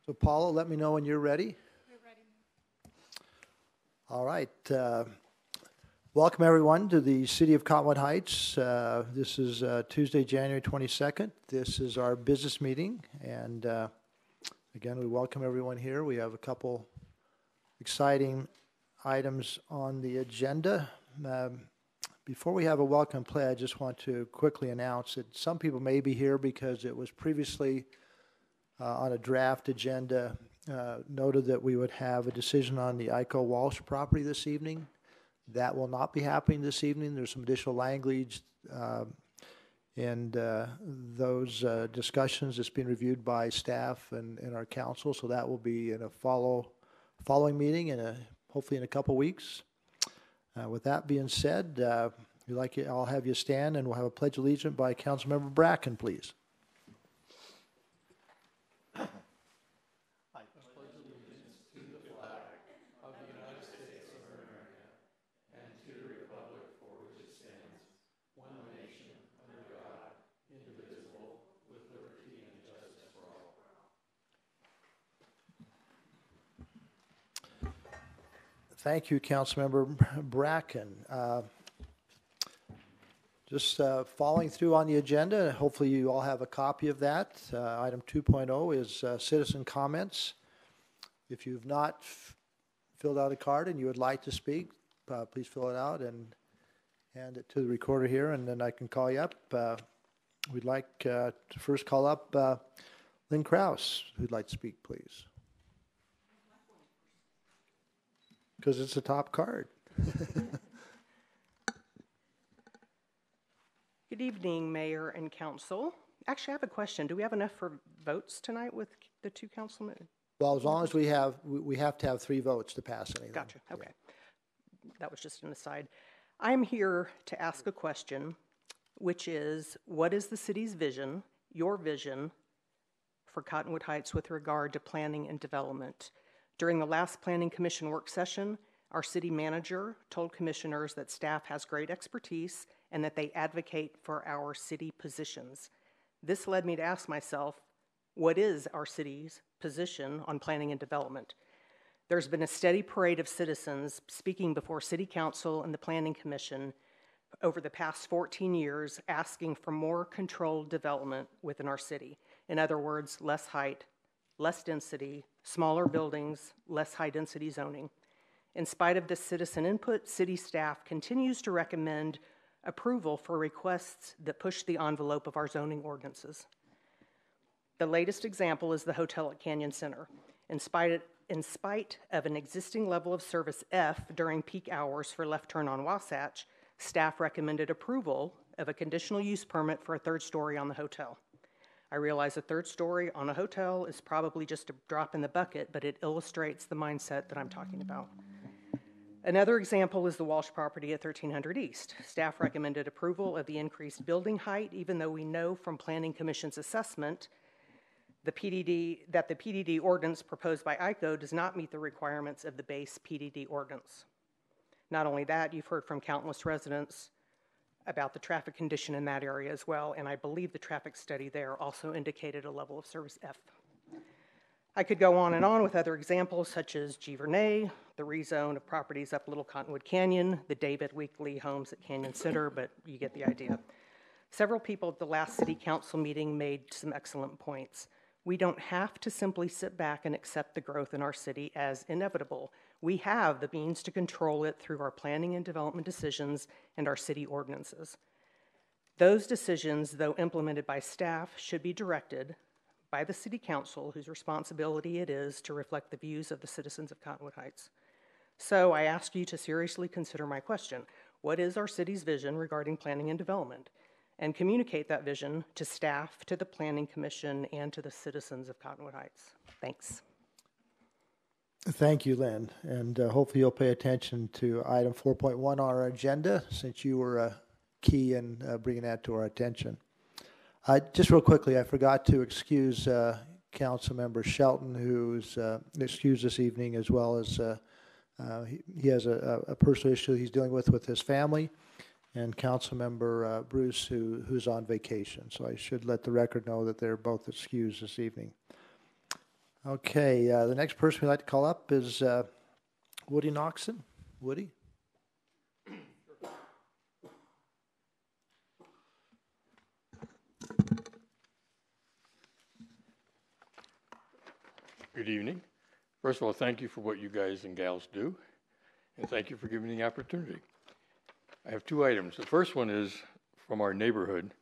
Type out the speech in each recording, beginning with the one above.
So Paula, let me know when you're ready. We're ready. All right. Welcome everyone to the City of Cottonwood Heights. This is Tuesday, January 22nd. This is our business meeting. And again, we welcome everyone here. We have a couple exciting items on the agenda. Before we have a welcome play, I just want to quickly announce that some people may be here because it was previously on a draft agenda noted that we would have a decision on the Ico Walsh property this evening. That will not be happening this evening. There's some additional language in those discussions that's being reviewed by staff and our council, so that will be in a following meeting hopefully in a couple weeks. With that being said, I'll have you stand and we'll have a pledge of allegiance by Councilmember Bracken, please. Thank you, Councilmember Bracken. Just following through on the agenda, hopefully you all have a copy of that. Item 2.0 is citizen comments. If you've not filled out a card and you would like to speak, please fill it out and hand it to the recorder here, and then I can call you up. We'd like to first call up Lynn Krause, who'd like to speak, please. Because it's a top card. Good evening, Mayor and Council. Actually, I have a question. Do we have enough for votes tonight with the two councilmen? Well, as long as we have to have 3 votes to pass anything. Gotcha. Okay. Yeah. That was just an aside. I'm here to ask a question, which is, what is the city's vision, your vision, for Cottonwood Heights with regard to planning and development? During the last Planning Commission work session, our city manager told commissioners that staff has great expertise and that they advocate for our city positions. This led me to ask myself, what is our city's position on planning and development? There's been a steady parade of citizens speaking before City Council and the Planning Commission over the past 14 years asking for more controlled development within our city. In other words, less height, less density, smaller buildings, less high-density zoning. In spite of this citizen input, city staff continues to recommend approval for requests that push the envelope of our zoning ordinances. The latest example is the hotel at Canyon Center. In spite of an existing level of service F during peak hours for left turn on Wasatch, staff recommended approval of a conditional use permit for a 3rd story on the hotel. I realize a 3rd story on a hotel is probably just a drop in the bucket, but it illustrates the mindset that I'm talking about. Another example is the Walsh property at 1300 East. Staff recommended approval of the increased building height, even though we know from Planning Commission's assessment that the PDD ordinance proposed by ICO does not meet the requirements of the base PDD ordinance. Not only that, you've heard from countless residents about the traffic condition in that area as well, and I believe the traffic study there also indicated a level of service F. I could go on and on with other examples such as G. Vernay, the rezone of properties up Little Cottonwood Canyon, the David Weekley homes at Canyon Center, but you get the idea. Several people at the last City Council meeting made some excellent points. We don't have to simply sit back and accept the growth in our city as inevitable. We have the means to control it through our planning and development decisions and our city ordinances. Those decisions, though implemented by staff, should be directed by the City Council, whose responsibility it is to reflect the views of the citizens of Cottonwood Heights. So I ask you to seriously consider my question. What is our city's vision regarding planning and development? And communicate that vision to staff, to the Planning Commission, and to the citizens of Cottonwood Heights. Thanks. Thank you, Lynn. And hopefully you'll pay attention to item 4.1 on our agenda, since you were key in bringing that to our attention. Just real quickly, I forgot to excuse Councilmember Shelton, who's excused this evening, as well as he has a personal issue he's dealing with his family, and Councilmember Bruce, who's on vacation. So I should let the record know that they're both excused this evening. Okay, the next person we'd like to call up is Woody Noxon. Woody? Good evening. First of all, thank you for what you guys and gals do, and thank you for giving me the opportunity. I have two items. The first one is from our neighborhood,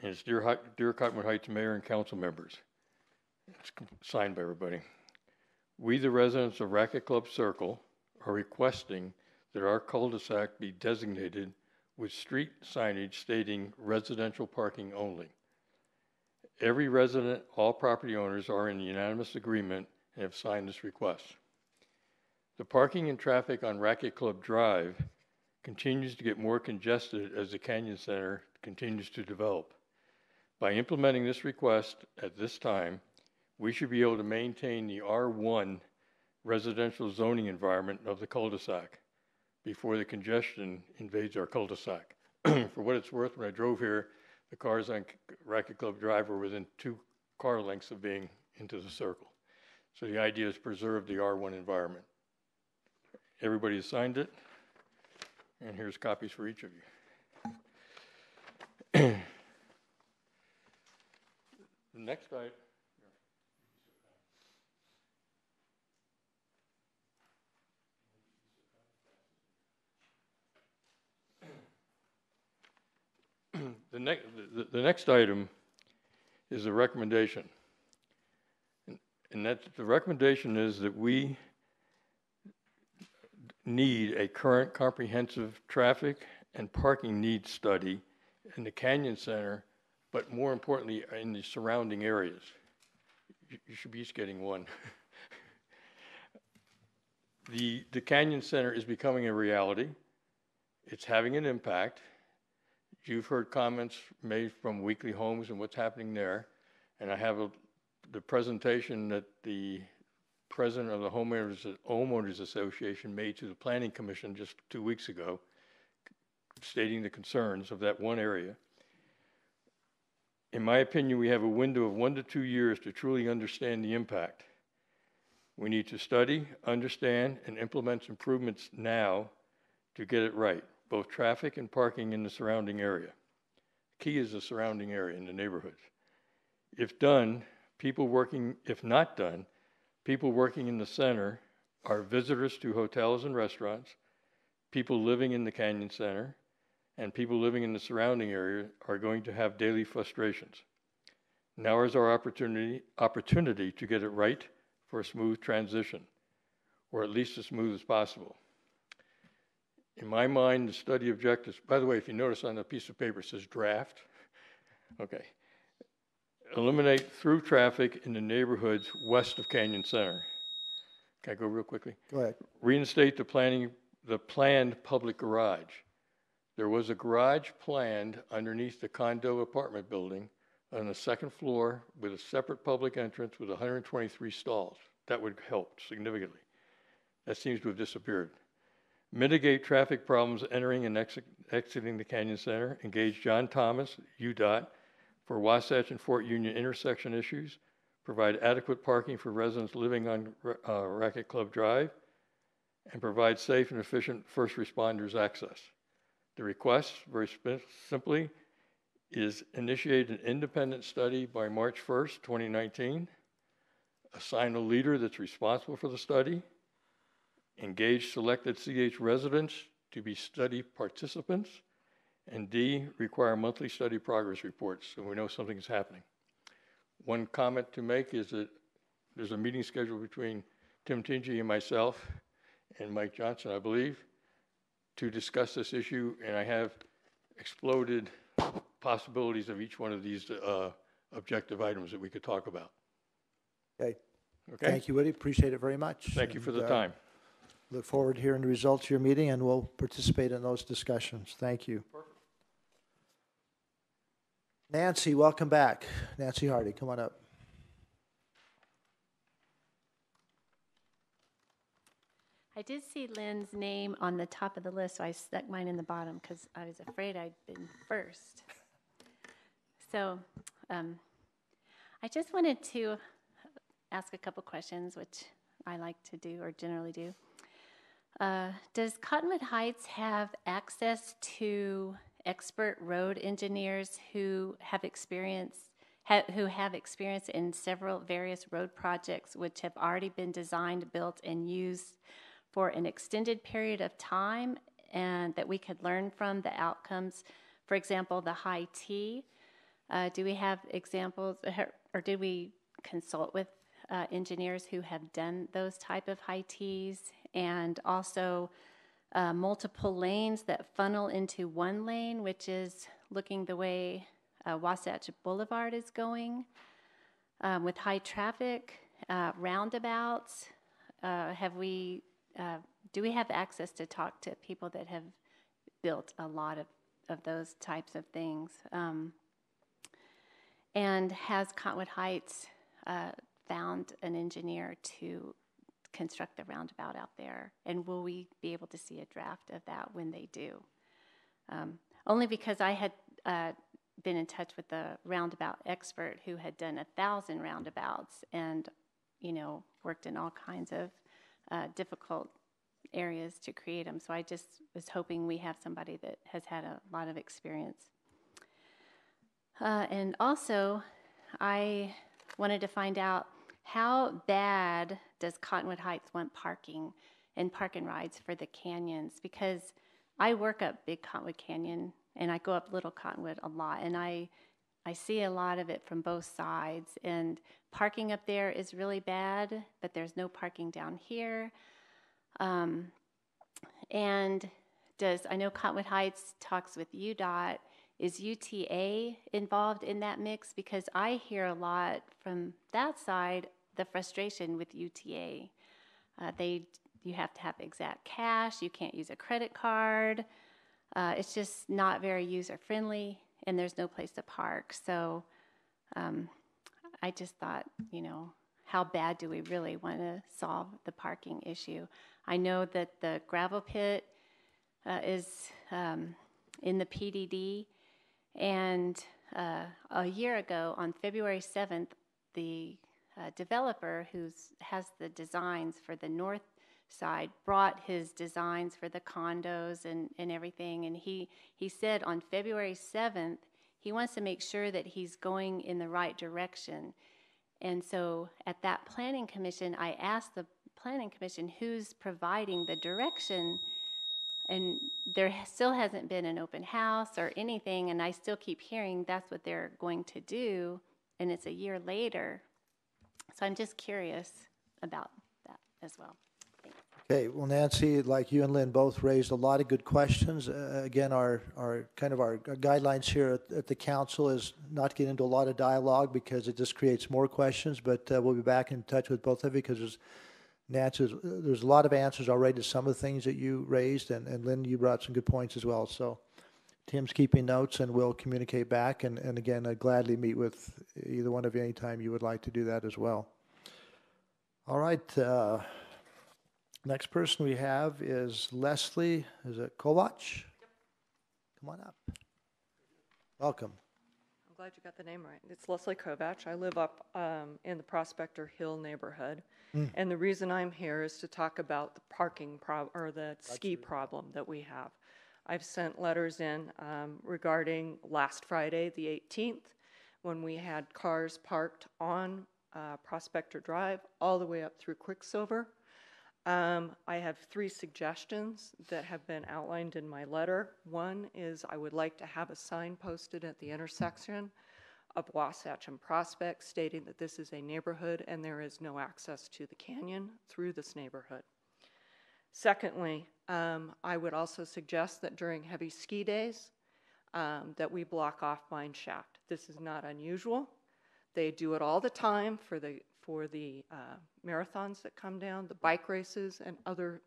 and it's Dear Cottonwood Heights Mayor and Council members. It's signed by everybody. We, the residents of Racket Club Circle, are requesting that our cul-de-sac be designated with street signage stating residential parking only. Every resident, all property owners are in unanimous agreement and have signed this request. The parking and traffic on Racket Club Drive continues to get more congested as the Canyon Center continues to develop. By implementing this request at this time, we should be able to maintain the R1 residential zoning environment of the cul-de-sac before the congestion invades our cul-de-sac. For what it's worth, when I drove here, the cars on Racket Club Drive were within 2 car lengths of being into the circle. So the idea is preserve the R1 environment. Everybody has signed it, and here's copies for each of you. The next item. The next item is a recommendation. And that the recommendation is that we need a current comprehensive traffic and parking needs study in the Canyon Center, but more importantly, in the surrounding areas. You should be each getting one. The Canyon Center is becoming a reality. It's having an impact. You've heard comments made from Weekly Homes and what's happening there. And I have the presentation that the president of the Homeowners Association made to the Planning Commission just 2 weeks ago, stating the concerns of that one area. In my opinion, we have a window of 1 to 2 years to truly understand the impact. We need to study, understand, and implement improvements now to get it right, both traffic and parking in the surrounding area. Key is the surrounding area in the neighborhoods. If not done, people working in the center are visitors to hotels and restaurants, people living in the Canyon Center, and people living in the surrounding area are going to have daily frustrations. Now is our opportunity to get it right for a smooth transition, or at least as smooth as possible. In my mind, the study objectives, by the way, if you notice on the piece of paper, it says draft. Okay. Eliminate through traffic in the neighborhoods west of Canyon Center. Can I go real quickly? Go ahead. Reinstate the planned public garage. There was a garage planned underneath the condo apartment building on the second floor with a separate public entrance with 123 stalls. That would help significantly. That seems to have disappeared. Mitigate traffic problems entering and exiting the Canyon Center. Engage John Thomas, UDOT, for Wasatch and Fort Union intersection issues. Provide adequate parking for residents living on Racket Club Drive. And provide safe and efficient first responders access. The request, very simply, is initiate an independent study by March 1st, 2019. Assign a leader that's responsible for the study. Engage selected CH residents to be study participants, and D, require monthly study progress reports so we know something is happening. One comment to make is that there's a meeting scheduled between Tim Tingy and myself and Mike Johnson, I believe, to discuss this issue, and I have exploded possibilities of each one of these objective items that we could talk about. Okay. Okay? Thank you, Woody. Appreciate it very much. Thank you for the time. Look forward to hearing the results of your meeting, and we'll participate in those discussions. Thank you. Perfect. Nancy, welcome back. Nancy Hardy, come on up. I did see Lynn's name on the top of the list, so I stuck mine in the bottom because I was afraid I'd been first. So I just wanted to ask a couple questions, which I like to do or generally do. Does Cottonwood Heights have access to expert road engineers who have experience in several various road projects which have already been designed, built, and used for an extended period of time, and that we could learn from the outcomes? For example, the high T. Do we have examples, or did we consult with engineers who have done those type of high Ts? And also multiple lanes that funnel into one lane, which is looking the way Wasatch Boulevard is going, with high traffic, roundabouts. Do we have access to talk to people that have built a lot of those types of things? And has Cottonwood Heights found an engineer to construct the roundabout out there? And will we be able to see a draft of that when they do? Only because I had been in touch with the roundabout expert who had done 1,000 roundabouts and, worked in all kinds of difficult areas to create them. So I just was hoping we have somebody that has had a lot of experience. And also, I wanted to find out, how bad does Cottonwood Heights want parking and park and rides for the canyons? Because I work up Big Cottonwood Canyon, and I go up Little Cottonwood a lot, and I see a lot of it from both sides. And parking up there is really bad, but there's no parking down here. And I know Cottonwood Heights talks with UDOT. Is UTA involved in that mix? Because I hear a lot from that side, the frustration with UTA. You have to have exact cash. You can't use a credit card. It's just not very user-friendly, and there's no place to park. So I just thought, how bad do we really want to solve the parking issue? I know that the gravel pit is in the PDD. And a year ago, on February 7th, the developer who has the designs for the north side brought his designs for the condos and everything. And he said on February 7th, he wants to make sure that he's going in the right direction. And so at that planning commission, I asked the planning commission who's providing the direction. And there still hasn't been an open house or anything, and I still keep hearing that's what they're going to do, and it's a year later. So I'm just curious about that as well. Thanks. Okay, well, Nancy, like you and Lynn both raised a lot of good questions. Again, our guidelines here at the council is not to get into a lot of dialogue because it just creates more questions, but we'll be back in touch with both of you because there's a lot of answers already to some of the things that you raised, and Lynn, you brought some good points as well. So Tim's keeping notes, and we'll communicate back. And again, I'd gladly meet with either one of you anytime you would like to do that as well. All right. Next person we have is Leslie. Is it Kovach? Yep. Come on up. Welcome. I'm glad you got the name right. It's Leslie Kovach. I live up in the Prospector Hill neighborhood. And the reason I'm here is to talk about the parking or the ski problem that we have. I've sent letters in regarding last Friday, the 18th, when we had cars parked on Prospector Drive all the way up through Quicksilver. I have 3 suggestions that have been outlined in my letter. One is I would like to have a sign posted at the intersection of Wasatch and Prospect stating that this is a neighborhood and there is no access to the canyon through this neighborhood. Secondly, I would also suggest that during heavy ski days that we block off mine shaft. This is not unusual. They do it all the time for the marathons that come down, the bike races, and other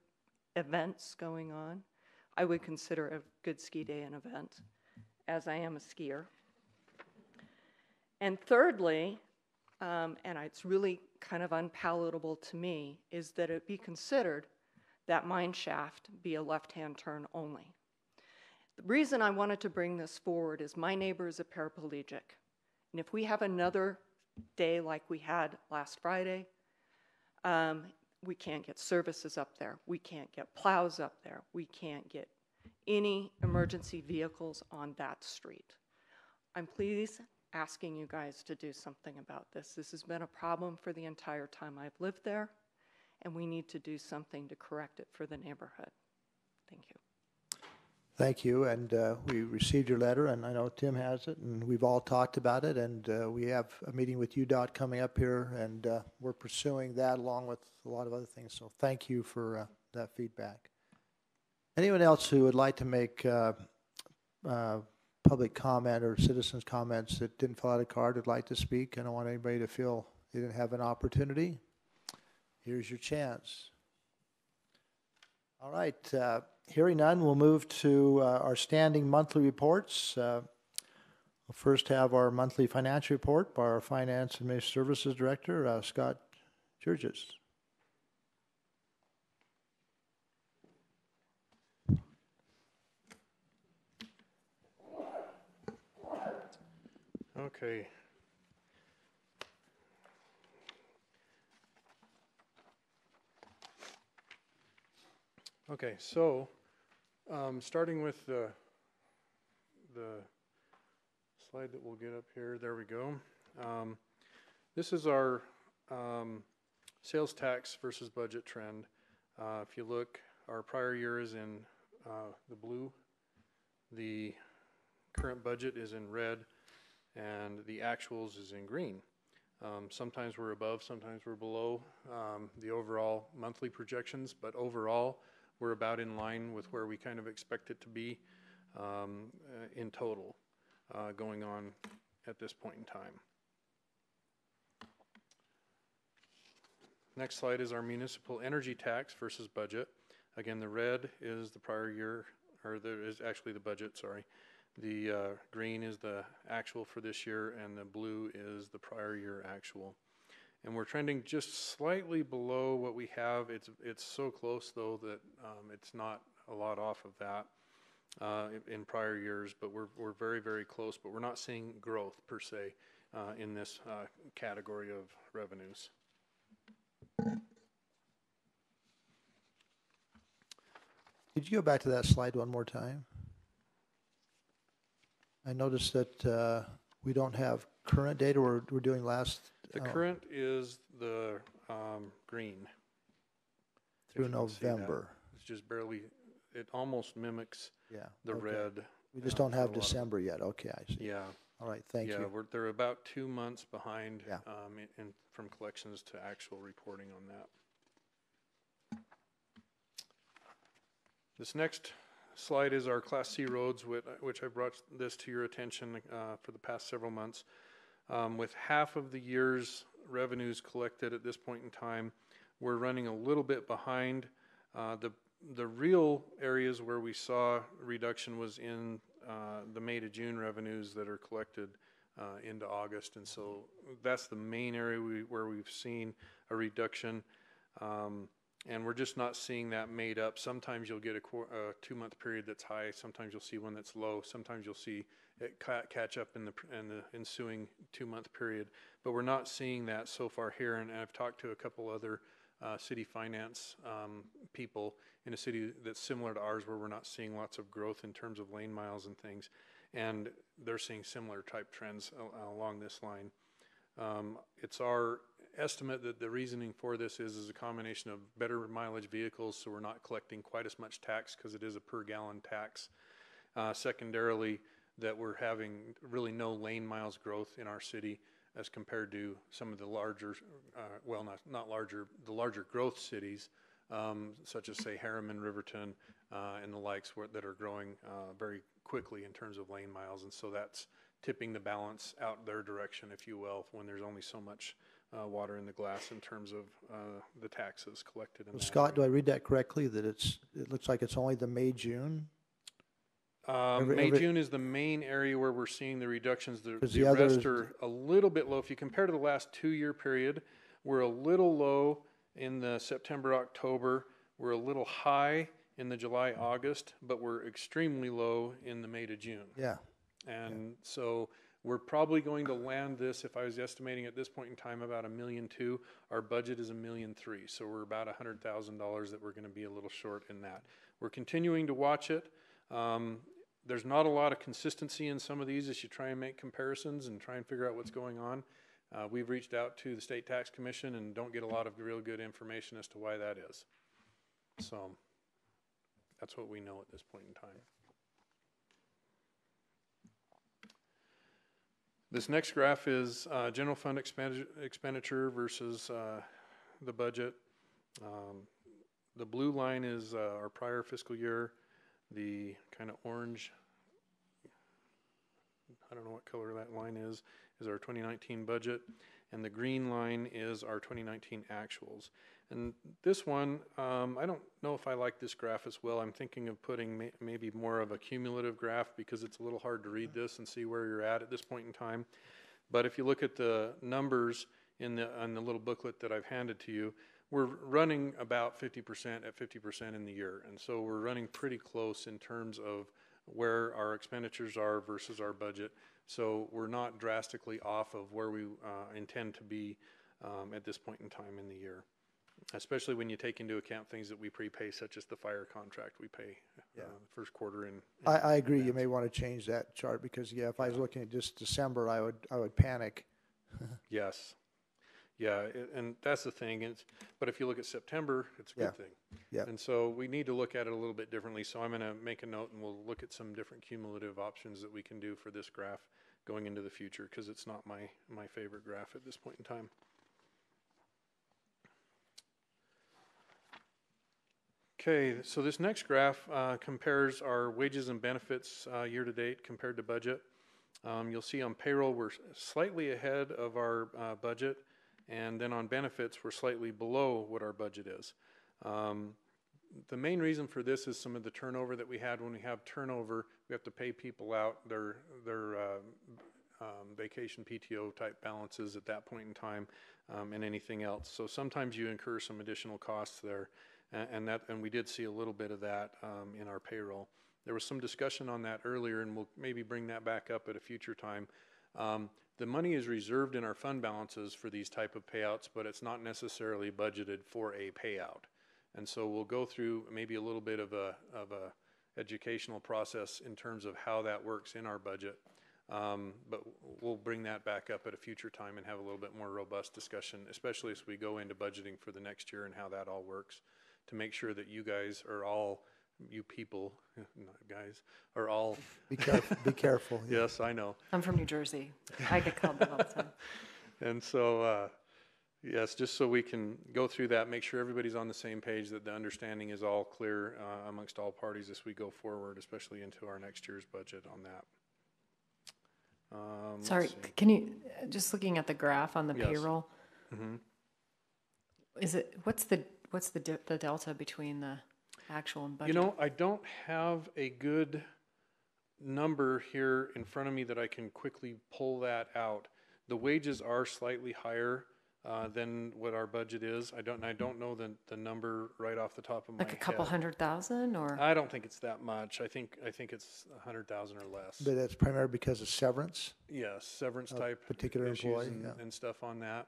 events going on. I would consider a good ski day an event, as I am a skier. And thirdly, and it's really kind of unpalatable to me, is that it be considered that mine shaft be a left-hand turn only. The reason I wanted to bring this forward is my neighbor is a paraplegic. And if we have another day like we had last Friday, We can't get services up there. We can't get plows up there. We can't get any emergency vehicles on that street. I'm pleased asking you guys to do something about this. This has been a problem for the entire time I've lived there, and we need to do something to correct it for the neighborhood. Thank you. Thank you, and we received your letter, and I know Tim has it, and we've all talked about it, and we have a meeting with UDOT coming up here, and we're pursuing that along with a lot of other things, so thank you for that feedback. Anyone else who would like to make public comment or citizens' comments that didn't fill out a card would like to speak? I don't want anybody to feel they didn't have an opportunity. Here's your chance. All right, hearing none, we'll move to our standing monthly reports. We'll first have our monthly financial report by our Finance and Administrative Services Director, Scott Georges. Okay. Okay, so starting with the slide that we'll get up here, there we go. This is our sales tax versus budget trend. If you look, our prior year is in the blue, the current budget is in red, and the actuals is in green. Sometimes we're above, sometimes we're below the overall monthly projections, but overall we're about in line with where we kind of expect it to be in total going on at this point in time. Next slide is our municipal energy tax versus budget. Again, the red is the prior year, or there is actually the budget, sorry. The green is the actual for this year, and the blue is the prior year actual. And we're trending just slightly below what we have. It's so close, though, that it's not a lot off of that in prior years, but we're very, very close. But we're not seeing growth, per se, in this category of revenues. Could you go back to that slide one more time? I noticed that we don't have current data. We're doing last. The current is the green. Through November. It's just barely, it almost mimics the red. We just don't have December yet. Okay, I see. Yeah. All right, thank you. Yeah, they're about 2 months behind from collections to actual reporting on that. This next slide is our Class C roads, which I brought this to your attention for the past several months. With half of the year's revenues collected at this point in time, we're running a little bit behind. The real areas where we saw reduction was in the May to June revenues that are collected into August, and so that's the main area where we've seen a reduction. And we're just not seeing that made up. Sometimes you'll get a 2-month period that's high. Sometimes you'll see one that's low. Sometimes you'll see it catch up in the ensuing 2-month period. But we're not seeing that so far here. And I've talked to a couple other city finance people in a city that's similar to ours, where we're not seeing lots of growth in terms of lane miles and things. And they're seeing similar type trends along this line. It's our estimate that the reasoning for this is a combination of better mileage vehicles, so we're not collecting quite as much tax because it is a per gallon tax. Secondarily, that we're having really no lane miles growth in our city as compared to some of the larger, well, not larger, the larger growth cities, such as say Harriman, Riverton, and the likes that are growing very quickly in terms of lane miles. And so that's tipping the balance out their direction, if you will, when there's only so much water in the glass in terms of the taxes collected. In Scott, do I read that correctly, that it looks like it's only the May-June? May-June is the main area where we're seeing the reductions. The rest are a little bit low. If you compare to the last 2-year period, we're a little low in the September-October. We're a little high in the July-August, but we're extremely low in the May to June. Yeah. And so We're probably going to land this, if I was estimating at this point in time, about $1.2 million. Our budget is $1.3 million, so we're about $100,000 that we're going to be a little short in that. We're continuing to watch it. There's not a lot of consistency in some of these as you try and make comparisons and try and figure out what's going on. We've reached out to the State Tax Commission and don't get a lot of real good information as to why that is. So that's what we know at this point in time. This next graph is general fund expenditure versus the budget. The blue line is our prior fiscal year. The kind of orange, I don't know what color that line is our 2019 budget. And the green line is our 2019 actuals. And this one, I don't know if I like this graph as well. I'm thinking of putting maybe more of a cumulative graph because it's a little hard to read this and see where you're at this point in time. But if you look at the numbers on the little booklet that I've handed to you, we're running about 50% at 50% in the year. And so we're running pretty close in terms of where our expenditures are versus our budget. So we're not drastically off of where we intend to be at this point in time in the year, especially when you take into account things that we prepay, such as the fire contract we pay first quarter in. I agree. You may want to change that chart because, yeah, if I was looking at just December, I would panic. Yes. Yeah, and that's the thing. But if you look at September, it's a good thing. Yeah. And so we need to look at it a little bit differently. So I'm going to make a note and we'll look at some different cumulative options that we can do for this graph going into the future because it's not my favorite graph at this point in time. Okay, so this next graph compares our wages and benefits year to date compared to budget. You'll see on payroll we're slightly ahead of our budget. And then on benefits, we're slightly below what our budget is. The main reason for this is some of the turnover that we had. When we have turnover, we have to pay people out their vacation PTO type balances at that point in time and anything else. So sometimes you incur some additional costs there. And we did see a little bit of that in our payroll. There was some discussion on that earlier, and we'll maybe bring that back up at a future time. The money is reserved in our fund balances for these type of payouts, but it's not necessarily budgeted for a payout. And so we'll go through maybe a little bit of a educational process in terms of how that works in our budget. But we'll bring that back up at a future time and have a little bit more robust discussion, especially as we go into budgeting for the next year and how that all works, to make sure that you guys are all, you people, not guys, are all... Be careful. Be careful. Yeah. Yes, I know. I'm from New Jersey. I get called that all the time. And so, yes, just so we can go through that, make sure everybody's on the same page, that the understanding is all clear amongst all parties as we go forward, especially into our next year's budget on that. Sorry, can you, just looking at the graph on the Yes. payroll, Mm-hmm. is it, what's the delta between the actual and budget? You know, I don't have a good number here in front of me that I can quickly pull that out. The wages are slightly higher than what our budget is. I don't know the number right off the top of my head. Like a couple 100,000 or? I don't think it's that much. I think it's 100,000 or less. But that's primarily because of severance? Yes, severance type particular issues employee, and stuff on that.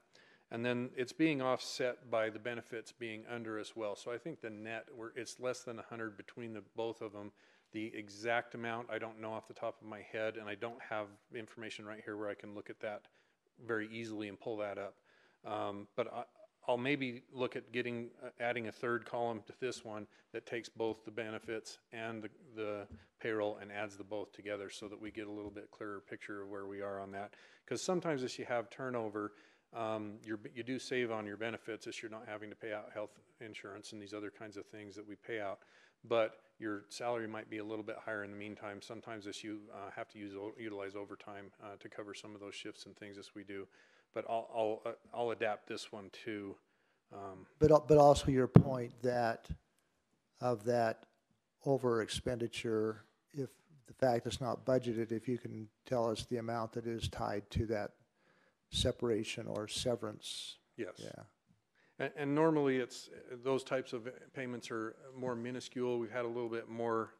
And then it's being offset by the benefits being under as well. So I think the net, it's less than 100 between the both of them. The exact amount, I don't know off the top of my head, and I don't have information right here where I can look at that very easily and pull that up. But I'll maybe look at adding a third column to this one that takes both the benefits and the payroll and adds the both together so that we get a little bit clearer picture of where we are on that. Because sometimes as you have turnover, you do save on your benefits as you're not having to pay out health insurance and these other kinds of things that we pay out. But your salary might be a little bit higher in the meantime. Sometimes as you have to utilize overtime to cover some of those shifts and things as we do. But I'll adapt this one too. But also your point that of that over expenditure, if the fact it's not budgeted, if you can tell us the amount that is tied to that separation or severance. Yes. Yeah. And normally it's those types of payments are more minuscule. We've had a little bit more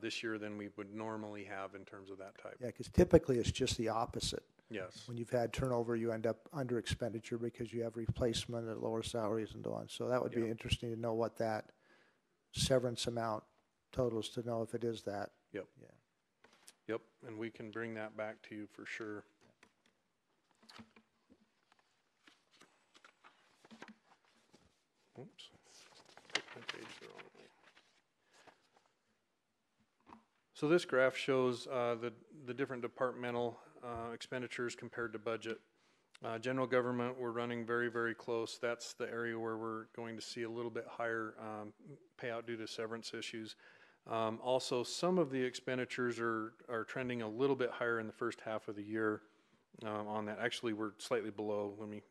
this year than we would normally have in terms of that type. Yeah, because typically it's just the opposite. Yes. When you've had turnover, you end up under expenditure because you have replacement at lower salaries and so on. So that would be interesting to know what that severance amount totals, to know if it is that. Yep. Yeah. Yep, and we can bring that back to you for sure. Oops, flipped my page the wrong way. So this graph shows the different departmental expenditures compared to budget. General government, we're running very, very close. That's the area where we're going to see a little bit higher payout due to severance issues. Also, some of the expenditures are trending a little bit higher in the first half of the year on that. Actually, we're slightly below. Let me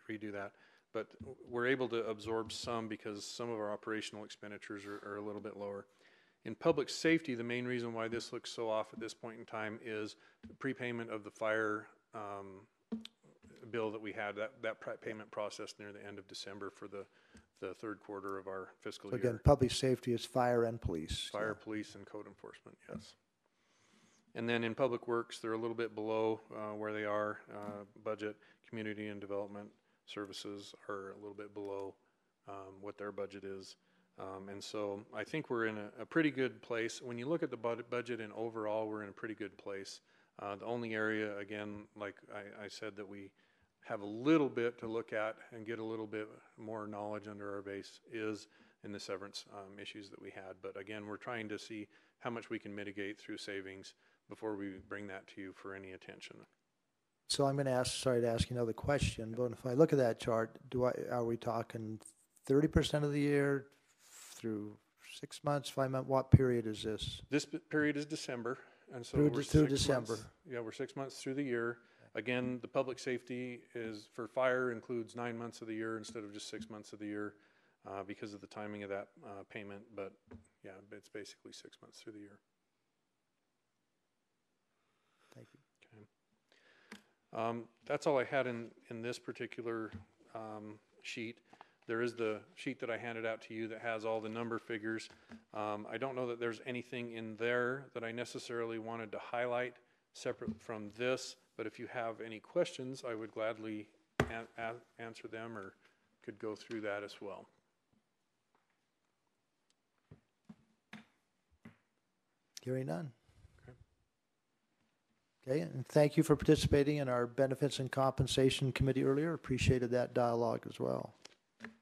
redo that. But we're able to absorb some because some of our operational expenditures are a little bit lower. In public safety, the main reason why this looks so off at this point in time is the prepayment of the fire bill that we had, that payment process near the end of December for the third quarter of our fiscal So year. again, public safety is fire and police. Fire, police, and code enforcement, yes. And then in public works, they're a little bit below where they are. Budget, community and development services are a little bit below what their budget is. And so I think we're in a pretty good place. When you look at the budget and overall, we're in a pretty good place. The only area, again, like I said, that we have a little bit to look at and get a little bit more knowledge under our base is in the severance issues that we had. But again, we're trying to see how much we can mitigate through savings before we bring that to you for any attention. So I'm going to sorry to ask you another question, but if I look at that chart, are we talking 30% of the year through 6 months, 5 months? What period is this? This period is December, and so Through we're through 6 December. months, yeah, we're 6 months through the year. Again, the public safety is for fire includes 9 months of the year instead of just 6 months of the year because of the timing of that payment. But yeah, it's basically 6 months through the year. Thank you. Okay. That's all I had in this particular sheet. There is the sheet that I handed out to you that has all the number figures. I don't know that there's anything in there that I necessarily wanted to highlight separate from this, but if you have any questions, I would gladly answer them or could go through that as well. Hearing none. Okay, and thank you for participating in our Benefits and Compensation Committee earlier. Appreciated that dialogue as well.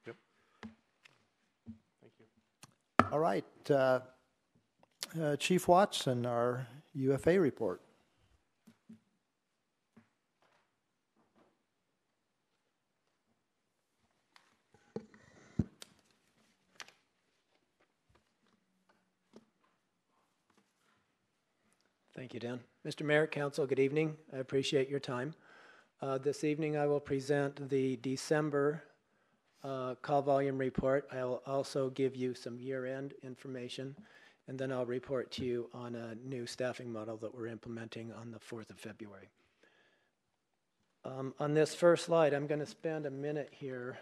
Yep. Thank you. All right, Chief Watson, our UFA report. Thank you, Dan. Mr. Mayor, Council, good evening. I appreciate your time. This evening I will present the December call volume report. I'll also give you some year-end information, and then I'll report to you on a new staffing model that we're implementing on the 4th of February. On this first slide, I'm going to spend a minute here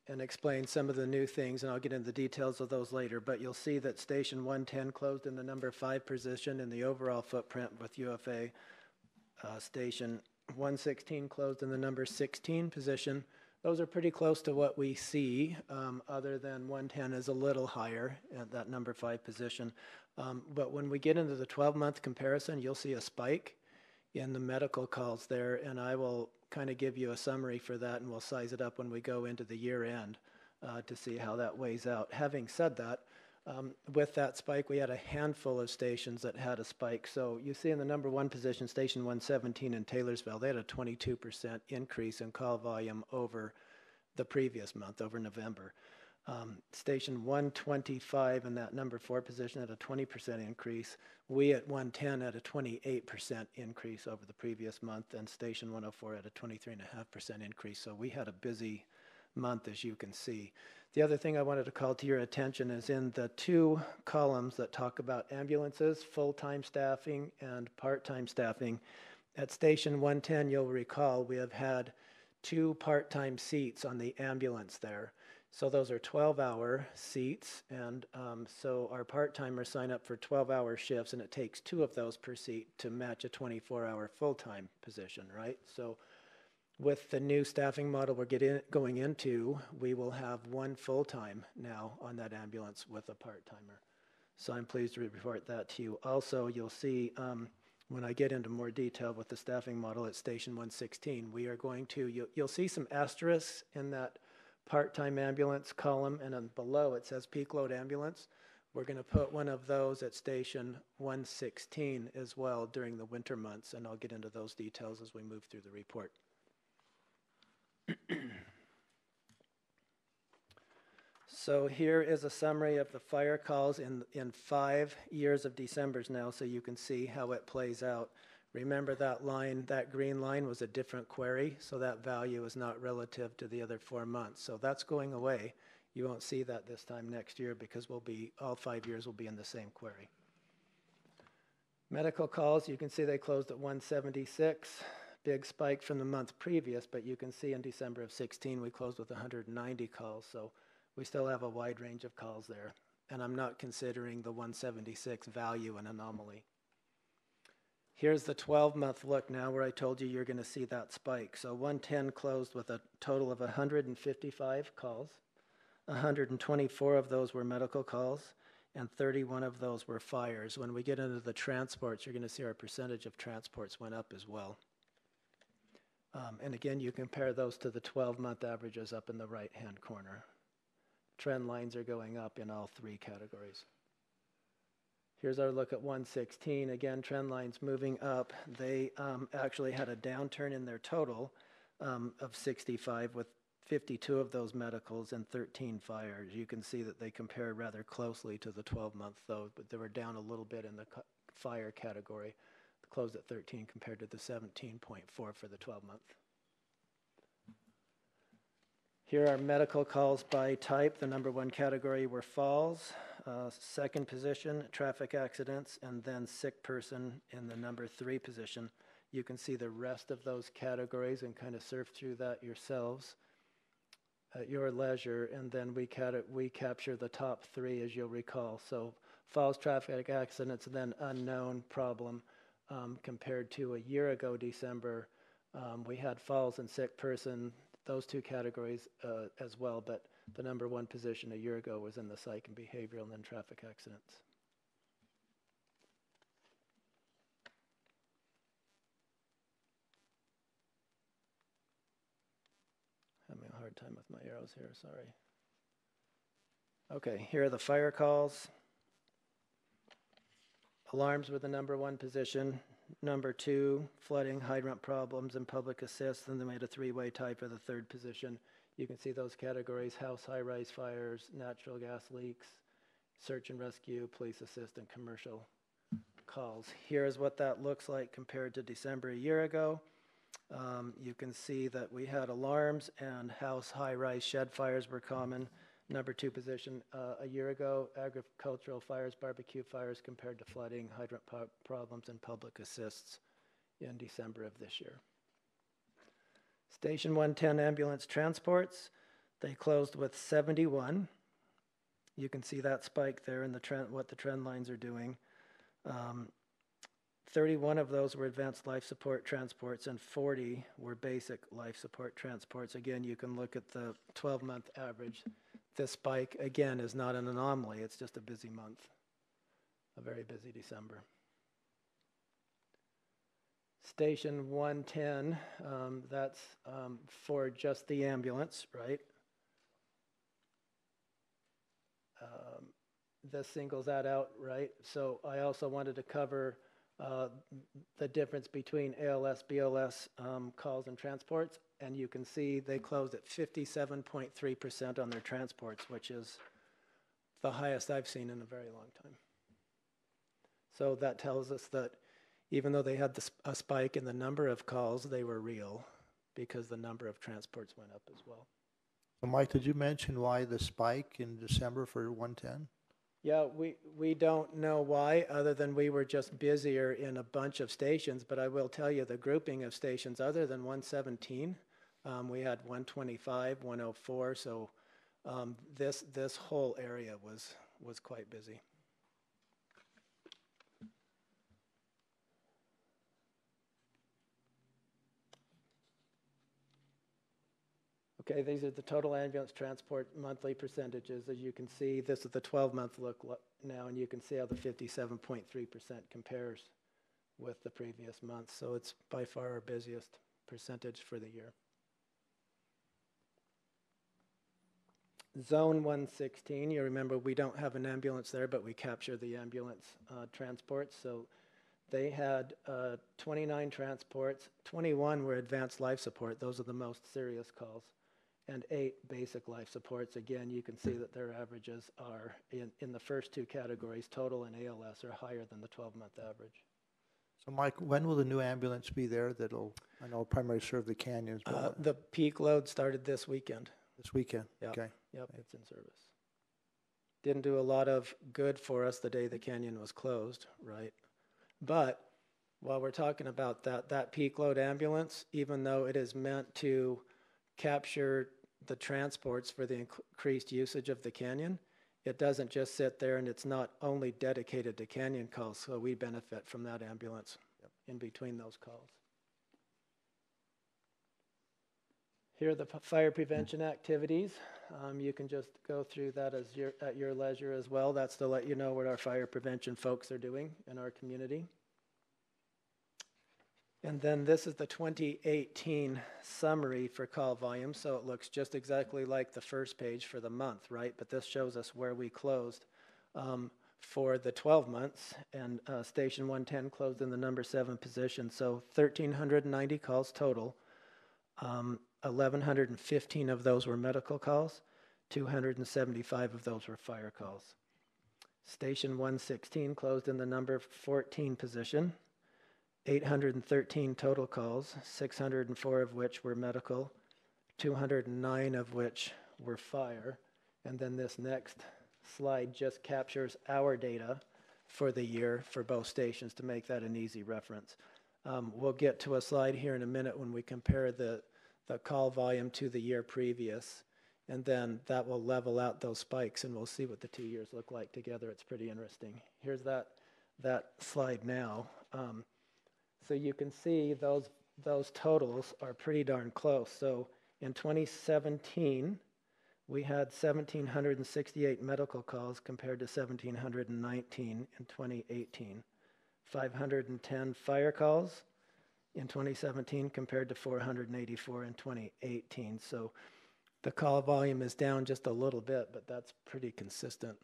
and explain some of the new things, and I'll get into the details of those later, but you'll see that Station 110 closed in the number 5 position in the overall footprint with UFA. Station 116 closed in the number 16 position. Those are pretty close to what we see, other than 110 is a little higher at that number 5 position. But when we get into the 12-month comparison, you'll see a spike in the medical calls there, and I will kind of give you a summary for that, and we'll size it up when we go into the year end to see how that weighs out. Having said that, with that spike, we had a handful of stations that had a spike. So you see in the number 1 position, Station 117 in Taylorsville, they had a 22% increase in call volume over the previous month, over November. Station 125 in that number 4 position had a 20% increase. We at 110 had a 28% increase over the previous month, and Station 104 had a 23.5% increase. So we had a busy month, as you can see. The other thing I wanted to call to your attention is in the 2 columns that talk about ambulances, full-time staffing and part-time staffing. At Station 110, you'll recall, we have had 2 part-time seats on the ambulance there. So those are 12-hour seats, and so our part-timers sign up for 12-hour shifts, and it takes 2 of those per seat to match a 24-hour full-time position, right? So with the new staffing model we're going into, we will have 1 full-time now on that ambulance with a part-timer. So I'm pleased to report that to you. Also, you'll see when I get into more detail with the staffing model at Station 116, we are going to, you'll see some asterisks in that part-time ambulance column, and then below it says peak load ambulance. We're going to put one of those at Station 116 as well during the winter months, and I'll get into those details as we move through the report. So here is a summary of the fire calls in 5 years of Decembers now, so you can see how it plays out. Remember that line, that green line was a different query, so that value is not relative to the other 4 months. So that's going away. You won't see that this time next year because all 5 years will be in the same query. Medical calls, you can see they closed at 176. Big spike from the month previous, but you can see in December of 16 we closed with 190 calls, so we still have a wide range of calls there. And I'm not considering the 176 value an anomaly. Here's the 12-month look now where I told you you're going to see that spike. So 110 closed with a total of 155 calls. 124 of those were medical calls, and 31 of those were fires. When we get into the transports, you're going to see our percentage of transports went up as well. And again, you compare those to the 12-month averages up in the right-hand corner. Trend lines are going up in all 3 categories. Here's our look at 116. Again, trend lines moving up. They actually had a downturn in their total of 65 with 52 of those medicals and 13 fires. You can see that they compare rather closely to the 12-month though, but they were down a little bit in the fire category. Closed at 13 compared to the 17.4 for the 12-month. Here are medical calls by type. The number 1 category were falls. Second position, traffic accidents, and then sick person in the number 3 position. You can see the rest of those categories and kind of surf through that yourselves at your leisure, and then we capture the top 3 as you'll recall. So falls, traffic accidents, and then unknown problem. Compared to a year ago, December, we had falls and sick person, those 2 categories as well, but the number 1 position a year ago was in the psych and behavioral and then traffic accidents. Having a hard time with my arrows here, sorry. Okay, here are the fire calls. Alarms were the number 1 position. Number 2, flooding, hydrant problems, and public assist. Then they made a 3-way tie for the 3rd position. You can see those categories: house, high-rise fires, natural gas leaks, search and rescue, police assist, and commercial calls. Here's what that looks like compared to December a year ago. You can see that we had alarms and house, high-rise shed fires were common. Number 2 position a year ago, agricultural fires, barbecue fires compared to flooding, hydrant problems, and public assists in December of this year. Station 110 ambulance transports, they closed with 71. You can see that spike there in the trend, what the trend lines are doing. 31 of those were advanced life support transports and 40 were basic life support transports. Again, you can look at the 12-month average. This spike, again, is not an anomaly. It's just a busy month, a very busy December. Station 110, that's for just the ambulance, right? This singles that out, right? So I also wanted to cover the difference between ALS, BLS calls and transports, and you can see they closed at 57.3% on their transports, which is the highest I've seen in a very long time. So that tells us that even though they had a spike in the number of calls, they were real because the number of transports went up as well. So Mike, did you mention why the spike in December for 110? Yeah, we don't know why, other than we were just busier in a bunch of stations, but I will tell you the grouping of stations other than 117, we had 125, 104, so This whole area was quite busy. Okay, these are the total ambulance transport monthly percentages. As you can see, this is the 12-month look now, and you can see how the 57.3% compares with the previous month. So it's by far our busiest percentage for the year. Zone 116, you remember we don't have an ambulance there, but we capture the ambulance transports. So they had 29 transports, 21 were advanced life support. Those are the most serious calls. And 8 basic life supports. Again, you can see that their averages are, in the first 2 categories, total and ALS, are higher than the 12-month average. So Mike, when will the new ambulance be there that'll, I know, primarily serve the canyons? But The peak load started this weekend. this weekend? Yep. Okay. Yep, it's in service. Didn't do a lot of good for us the day the canyon was closed, right? But while we're talking about that peak load ambulance, even though it is meant to capture the transports for the increased usage of the canyon, it doesn't just sit there, and it's not only dedicated to canyon calls, so we benefit from that ambulance in between those calls. Here are the fire prevention activities. You can just go through that at your leisure as well. That's to let you know what our fire prevention folks are doing in our community. And then this is the 2018 summary for call volume. So it looks just exactly like the first page for the month, right? But this shows us where we closed for the 12 months. And Station 110 closed in the number 7 position. So 1,390 calls total. 1,115 of those were medical calls. 275 of those were fire calls. Station 116 closed in the number 14 position. 813 total calls, 604 of which were medical, 209 of which were fire. And then this next slide just captures our data for the year for both stations to make that an easy reference. We'll get to a slide here in a minute when we compare the call volume to the year previous, and then that will level out those spikes, and we'll see what the 2 years look like together. It's pretty interesting. Here's that slide now. So you can see those totals are pretty darn close. So in 2017, we had 1,768 medical calls compared to 1,719 in 2018. 510 fire calls in 2017 compared to 484 in 2018. So the call volume is down just a little bit, but that's pretty consistent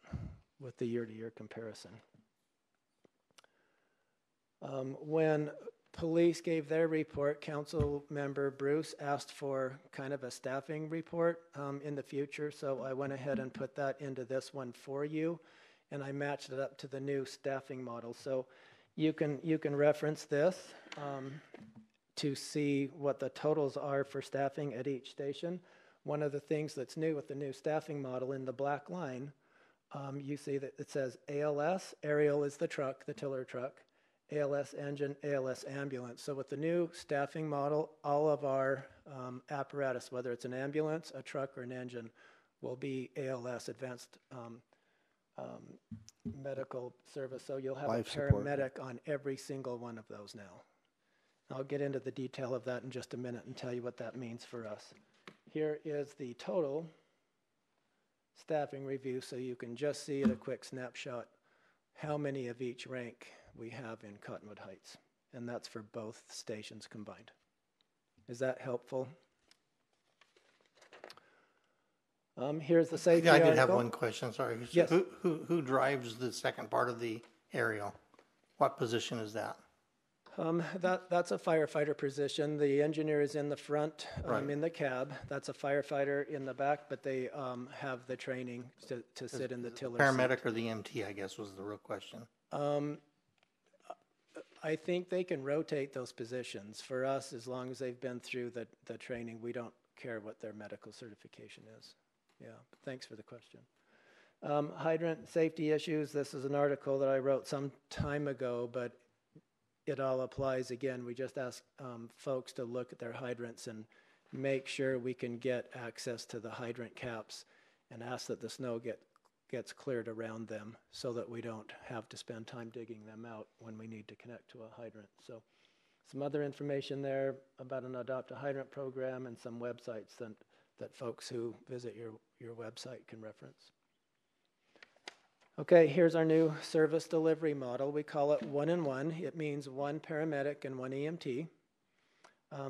with the year-to-year comparison. When police gave their report, Council Member Bruce asked for kind of a staffing report in the future, so I went ahead and put that into this one for you, and I matched it up to the new staffing model. So you can reference this to see what the totals are for staffing at each station. One of the things that's new with the new staffing model, in the black line, you see that it says ALS, aerial is the truck, the tiller truck, ALS engine, ALS ambulance. So with the new staffing model, all of our apparatus, whether it's an ambulance, a truck, or an engine, will be ALS, advanced medical service. So you'll have Life a support. paramedic on every single one of those now. I'll get into the detail of that in just a minute and tell you what that means for us. Here is the total staffing review, so you can just see at a quick snapshot how many of each rank we have in Cottonwood Heights, and that's for both stations combined. Is that helpful? Here's the safety Yeah, I article. did have one question, sorry. Yes. Who drives the second part of the aerial? What position is that? That's a firefighter position. The engineer is in the front, Right. in the cab. That's a firefighter in the back, but they have the training to sit in the tiller seat. Paramedic or the MT, I guess, was the real question. I think they can rotate those positions. For us, as long as they've been through the training, we don't care what their medical certification is. Yeah, thanks for the question. Hydrant safety issues. This is an article that I wrote some time ago, but it all applies again. We just ask folks to look at their hydrants and make sure we can get access to the hydrant caps and ask that the snow gets cleared around them so that we don't have to spend time digging them out when we need to connect to a hydrant. So some other information there about an Adopt a Hydrant program and some websites that folks who visit your website can reference. Okay, here's our new service delivery model. We call it 1-in-1. It means 1 paramedic and 1 EMT.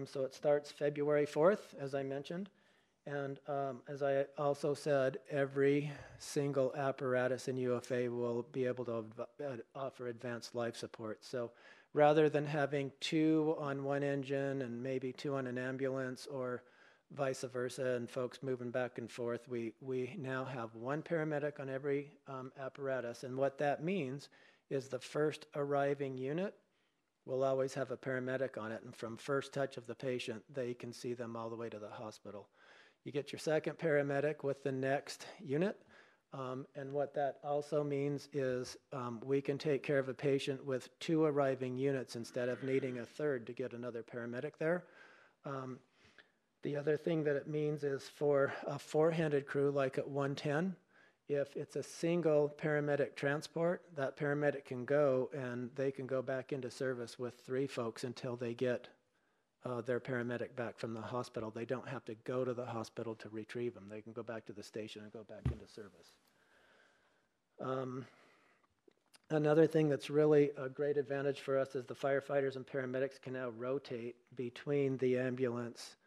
So it starts February 4th, as I mentioned. And as I also said, every single apparatus in UFA will be able to offer advanced life support. So rather than having 2 on 1 engine and maybe 2 on an ambulance or vice versa and folks moving back and forth, we now have 1 paramedic on every apparatus. And what that means is the first arriving unit will always have a paramedic on it. And from first touch of the patient, they can see them all the way to the hospital. You get your second paramedic with the next unit. And what that also means is we can take care of a patient with 2 arriving units instead of needing a third to get another paramedic there. The other thing that it means is for a 4-handed crew like at 110, if it's a single paramedic transport, that paramedic can go and they can go back into service with 3 folks until they get their paramedic back from the hospital. They don't have to go to the hospital to retrieve them. They can go back to the station and go back into service. Another thing that's really a great advantage for us is the firefighters and paramedics can now rotate between the ambulance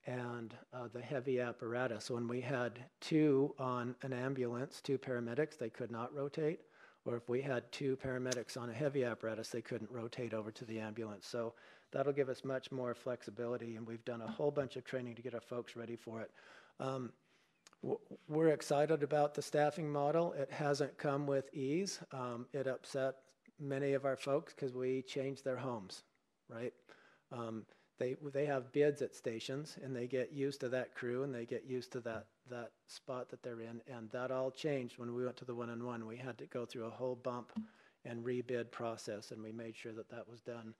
and the heavy apparatus. When we had 2 on an ambulance, 2 paramedics, they could not rotate. Or if we had 2 paramedics on a heavy apparatus, they couldn't rotate over to the ambulance. So that'll give us much more flexibility, and we've done a whole bunch of training to get our folks ready for it. We're excited about the staffing model. It hasn't come with ease. It upset many of our folks because we changed their homes, right? They have bids at stations, and they get used to that crew, and they get used to that spot that they're in, and that all changed when we went to the 1-on-1. We had to go through a whole bump and rebid process, and we made sure that that was done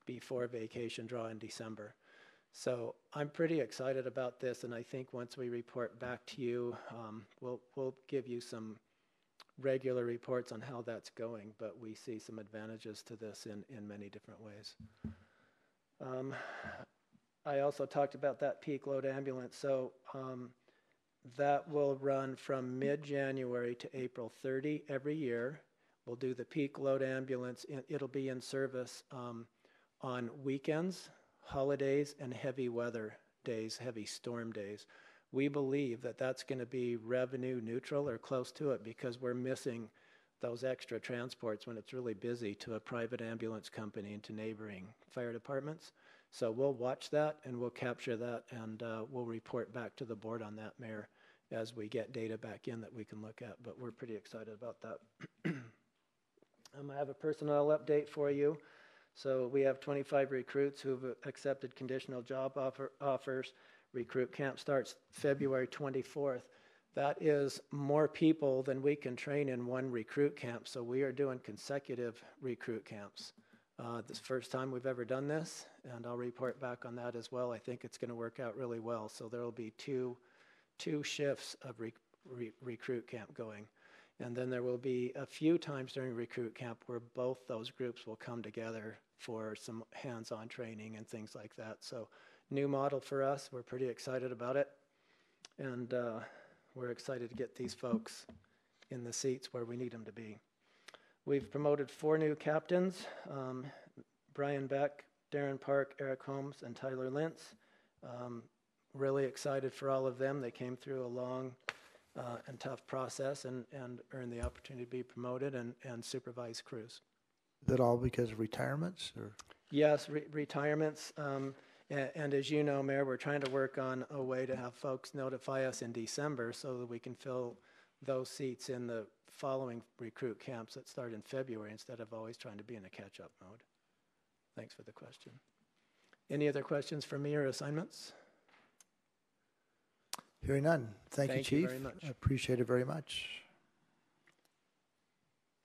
before vacation draw in December. So I'm pretty excited about this, and I think once we report back to you, we'll give you some regular reports on how that's going, but we see some advantages to this in many different ways. I also talked about that peak load ambulance. So that will run from mid-January to April 30 every year. We'll do the peak load ambulance. It'll be in service on weekends, holidays, and heavy weather days, heavy storm days. We believe that that's going to be revenue neutral or close to it because we're missing those extra transports when it's really busy to a private ambulance company and to neighboring fire departments. So we'll watch that and we'll capture that and we'll report back to the board on that, Mayor, as we get data back in that we can look at. But we're pretty excited about that. I have a personnel update for you. So we have 25 recruits who've accepted conditional job offers. Recruit camp starts February 24th. That is more people than we can train in one recruit camp. So we are doing consecutive recruit camps. This is the first time we've ever done this, and I'll report back on that as well. I think it's going to work out really well. So there will be two shifts of recruit camp going. And then there will be a few times during recruit camp where both those groups will come together for some hands-on training and things like that. So new model for us. We're pretty excited about it. And we're excited to get these folks in the seats where we need them to be. We've promoted 4 new captains, Brian Beck, Darren Park, Eric Holmes, and Tyler Lintz. Really excited for all of them. They came through a long and tough process and earned the opportunity to be promoted and supervise crews. Is that all because of retirements? Or? Yes, retirements. And as you know, Mayor, we're trying to work on a way to have folks notify us in December so that we can fill those seats in the following recruit camps that start in February instead of always trying to be in a catch-up mode. Thanks for the question. Any other questions for me or assignments? Hearing none. Thank you, Chief. Very much. I appreciate it very much.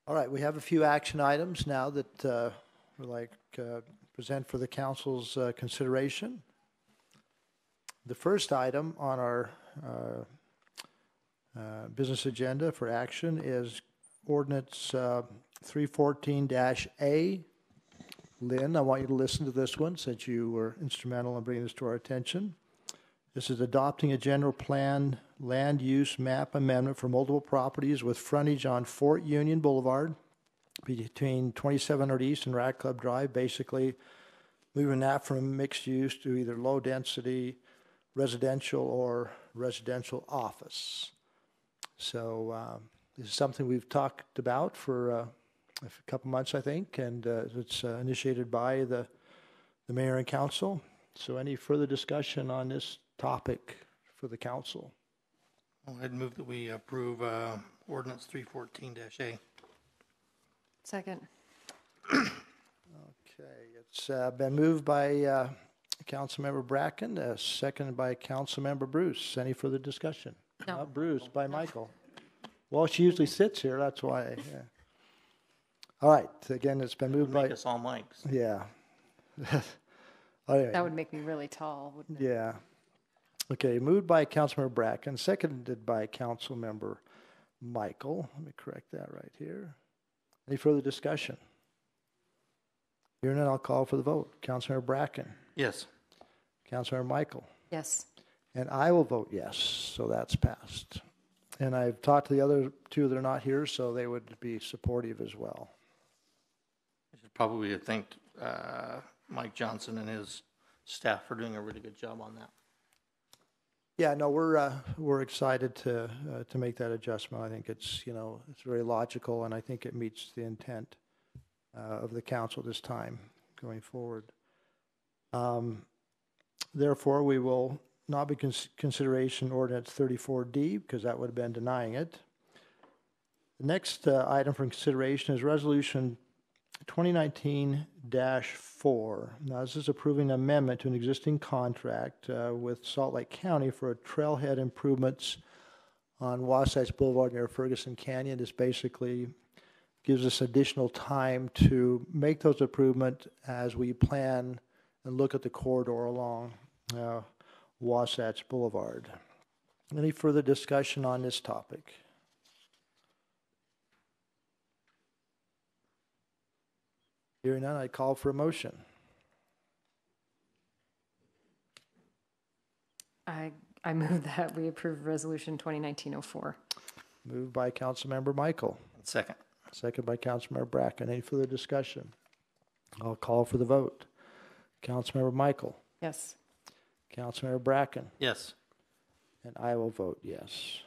All right, we have a few action items now that we'd like to present for the council's consideration. The first item on our business agenda for action is ordinance 314-A. Lynn, I want you to listen to this one since you were instrumental in bringing this to our attention. This is adopting a general plan land use map amendment for multiple properties with frontage on Fort Union Boulevard between 2700 East and Rat Club Drive, basically moving that from mixed use to either low density residential or residential office. So this is something we've talked about for a couple months, I think, and it's initiated by the mayor and council. So any further discussion on this topic for the council? I'd move that we approve ordinance 314-A. Second. Okay, it's been moved by Councilmember Bracken, seconded by Councilmember Bruce. Any further discussion? No. Not Bruce, by Michael. Well, she usually sits here, that's why. Yeah. All right, again, it's been moved by... Make us all mics. Yeah. Anyway, That would make me really tall, wouldn't it? yeah. Okay, moved by Councilmember Bracken, seconded by Councilmember Michael. Let me correct that right here. Any further discussion? Hearing none, I'll call for the vote. Councilmember Bracken. Yes. Councilmember Michael. Yes. And I will vote yes, so that's passed. And I've talked to the other two that are not here, so they would be supportive as well. I should probably have thanked Mike Johnson and his staff for doing a really good job on that. Yeah, no, we're excited to make that adjustment. I think it's it's very logical, and I think it meets the intent of the council this time going forward. Therefore, we will not be consideration ordinance 34D because that would have been denying it. The next item for consideration is resolution 2019-4. Now, this is approving an amendment to an existing contract with Salt Lake County for trailhead improvements on Wasatch Boulevard near Ferguson Canyon. This basically gives us additional time to make those improvements as we plan and look at the corridor along Wasatch Boulevard. Any further discussion on this topic? Hearing none, I call for a motion. I move that we approve resolution 2019-04. Moved by Councilmember Michael. Second. Second by Councilmember Bracken. Any further discussion? I'll call for the vote. Councilmember Michael. Yes. Councilmember Bracken. Yes. And I will vote yes.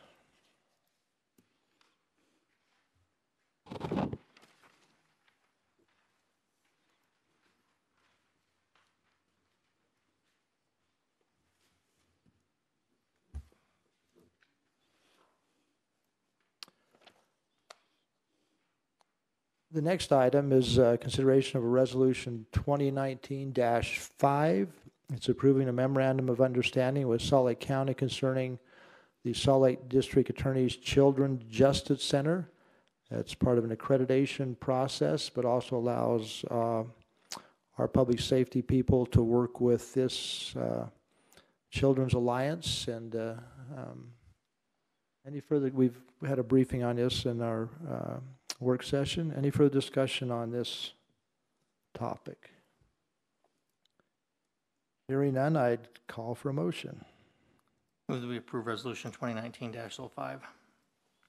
The next item is consideration of a resolution 2019-5. It's approving a memorandum of understanding with Salt Lake County concerning the Salt Lake District Attorney's Children's Justice Center. It's part of an accreditation process, but also allows our public safety people to work with this Children's Alliance. And any further, we've had a briefing on this in our work session. Any further discussion on this topic? Hearing none, I'd call for a motion. Move that we approve resolution 2019-05.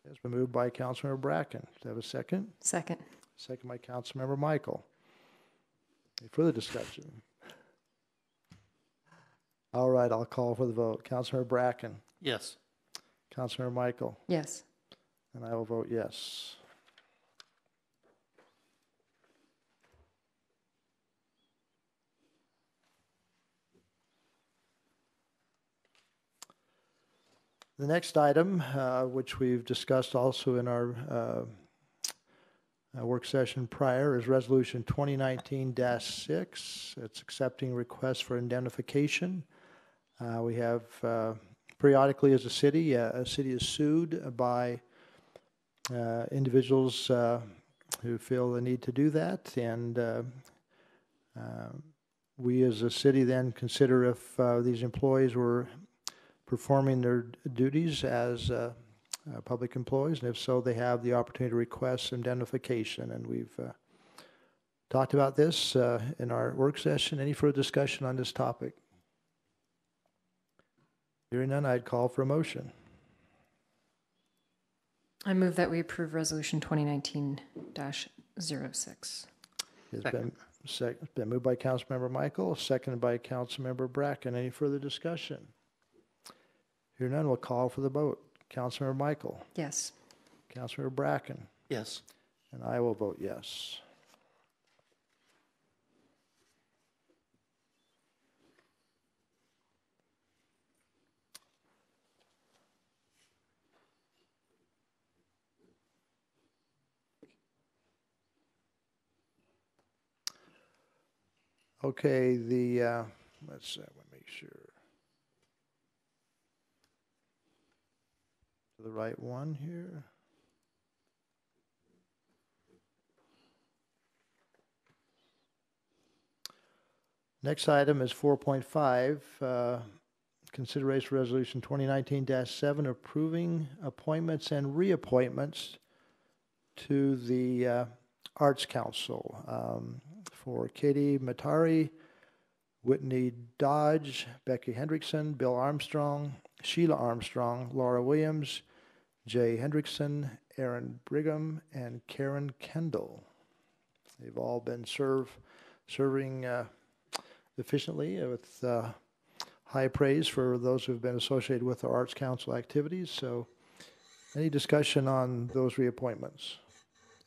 It's been moved by Councilmember Bracken. Do I have a second? Second. Second by Councilmember Michael. Any further discussion? All right, I'll call for the vote. Councilmember Bracken. Yes. Councilmember Michael. Yes. And I will vote yes. The next item, which we've discussed also in our work session prior, is Resolution 2019-6. It's accepting requests for indemnification. We have periodically as a city is sued by individuals who feel the need to do that, and we as a city then consider if these employees were performing their duties as public employees? And if so, they have the opportunity to request indemnification. And we've talked about this in our work session. Any further discussion on this topic? Hearing none, I'd call for a motion. I move that we approve Resolution 2019-06. It's been moved by Councilmember Michael, seconded by Councilmember Bracken. Any further discussion? Hearing none, we'll call for the vote. Councilmember Michael. Yes. Councilmember Bracken. Yes. And I will vote yes. Okay, let's see, I want to make sure. The right one here. Next item is 4.5, consideration resolution 2019-7 approving appointments and reappointments to the Arts Council for Katie Matari, Whitney Dodge, Becky Hendrickson, Bill Armstrong, Sheila Armstrong, Laura Williams, Jay Hendrickson, Aaron Brigham, and Karen Kendall. They've all been serving efficiently with high praise for those who have been associated with our Arts Council activities. So any discussion on those reappointments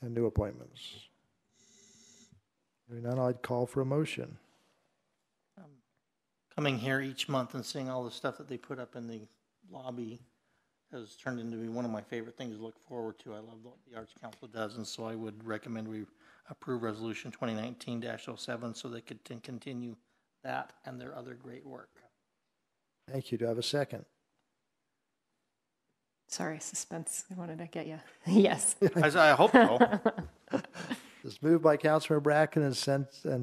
and new appointments? Hearing none, I'd call for a motion. Coming here each month and seeing all the stuff that they put up in the lobby has turned into be one of my favorite things to look forward to. I love what the Arts Council does, and so I would recommend we approve Resolution 2019-07 so they could continue that and their other great work. Thank you. Do I have a second? Sorry, suspense. I wanted to get you. Yes. I hope so. It's moved by Councilmember Bracken and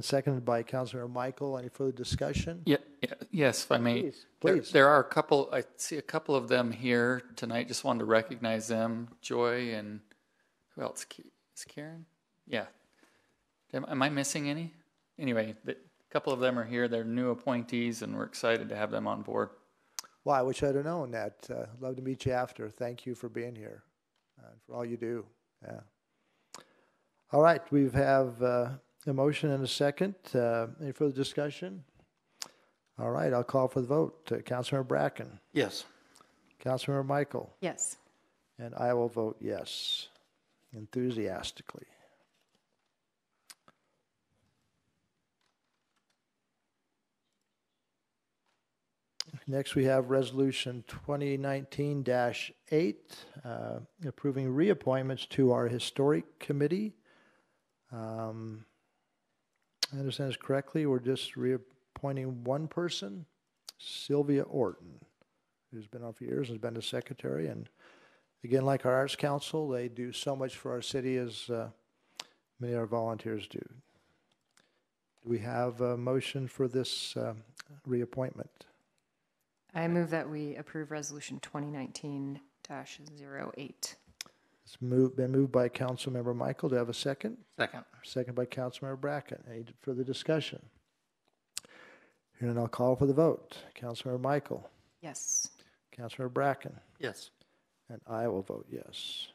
seconded by Councilmember Michael. Any further discussion? Yes, if I may. Please. There are a couple, I see a couple of them here tonight. Just wanted to recognize them. Joy and who else? Is Karen? Yeah. Am I missing any? Anyway, a couple of them are here. They're new appointees, and we're excited to have them on board. Well, I wish I'd have known that. Love to meet you after. Thank you for being here and for all you do. Yeah. All right, we have a motion and a second. Any further discussion? All right, I'll call for the vote. Councilmember Bracken. Yes. Councilmember Michael. Yes. And I will vote yes, enthusiastically. Next, we have Resolution 2019-8, approving reappointments to our Historic Committee. I understand this correctly, we're just reappointing one person, Sylvia Orton, who's been on for years and has been the secretary. And again, like our Arts Council, they do so much for our city as many of our volunteers do. Do we have a motion for this reappointment? I move that we approve Resolution 2019-08. It's been moved by Councilmember Michael. Do I have a second? Second. Second by Councilmember Bracken. Any further discussion? Here, and I'll call for the vote. Councilmember Michael. Yes. Councilmember Bracken. Yes. And I will vote yes.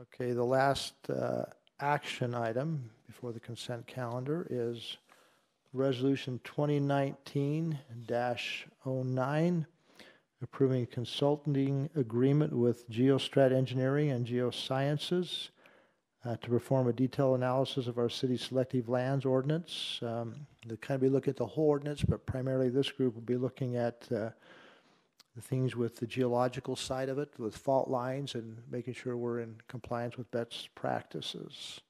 Okay, the last action item before the consent calendar is Resolution 2019-09, approving a consulting agreement with Geostrat Engineering and Geosciences to perform a detailed analysis of our city's selective lands ordinance. They'll kind of be looking at the whole ordinance, but primarily this group will be looking at the things with the geological side of it, with fault lines, and making sure we're in compliance with best practices.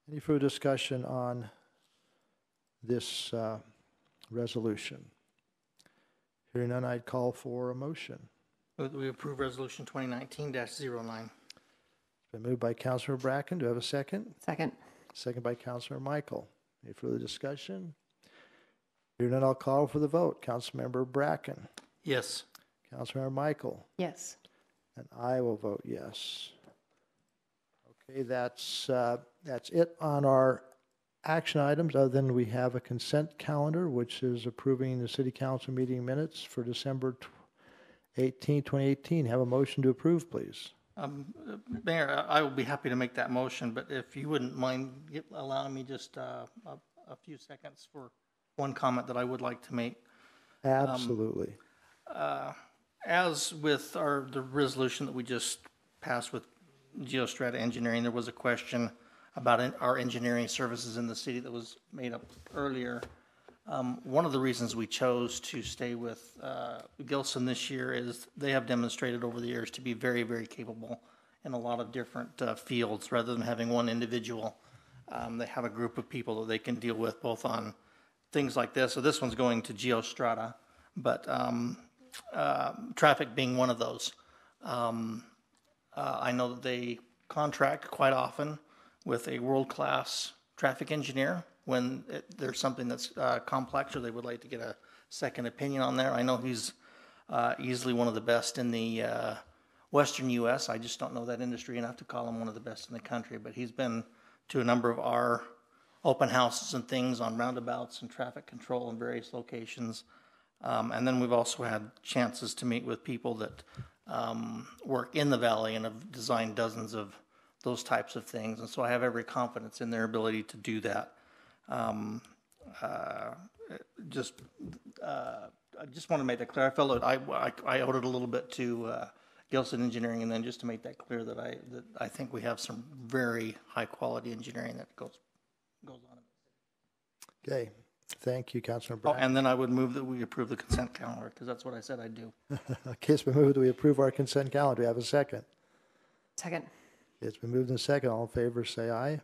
Any further discussion on this resolution? Hearing none, I'd call for a motion. We approve Resolution 2019-09. Been moved by Councilmember Bracken. Do I have a second? Second. Second by Councilmember Michael. Any further discussion? Hearing none, I'll call for the vote. Councilmember Bracken. Yes. Councilmember Michael, Yes. and I will vote yes. Okay, that's it on our action items, other than we have a consent calendar, which is approving the city council meeting minutes for December 18, 2018. Have a motion to approve, please. Mayor, I will be happy to make that motion, but if you wouldn't mind allowing me just a few seconds for one comment that I would like to make. Absolutely. As with the resolution that we just passed with Geostrata Engineering, there was a question about our engineering services in the city that was made up earlier. One of the reasons we chose to stay with Gilson this year is they have demonstrated over the years to be very, very capable in a lot of different fields. Rather than having one individual, they have a group of people that they can deal with both on things like this. So this one's going to Geostrata, but traffic being one of those. I know that they contract quite often with a world-class traffic engineer when there's something that's complex or they would like to get a second opinion on there. I know he's easily one of the best in the Western U.S. I just don't know that industry enough to call him one of the best in the country, but he's been to a number of our open houses and things on roundabouts and traffic control in various locations. And then we've also had chances to meet with people that work in the valley and have designed dozens of those types of things. And so I have every confidence in their ability to do that. I just want to make that clear. I felt that I owed it a little bit to Gilson Engineering, and then just to make that clear that I think we have some very high quality engineering that goes on. Okay. Thank you, Councilmember Oh, Brown. and then I would move that we approve the consent calendar, because that's what I said I'd do. Okay, it's been moved that we approve our consent calendar. Do we have a second? Second. It's been moved and second. All in favor, say aye.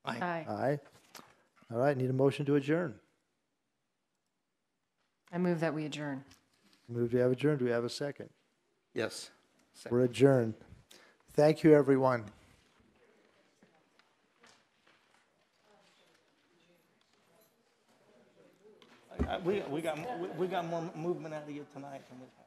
Aye. Aye. All right, need a motion to adjourn. I move that we adjourn. Move to have adjourned. Do we have a second? Yes. We're adjourned. Thank you, everyone. We got more movement out of you tonight than we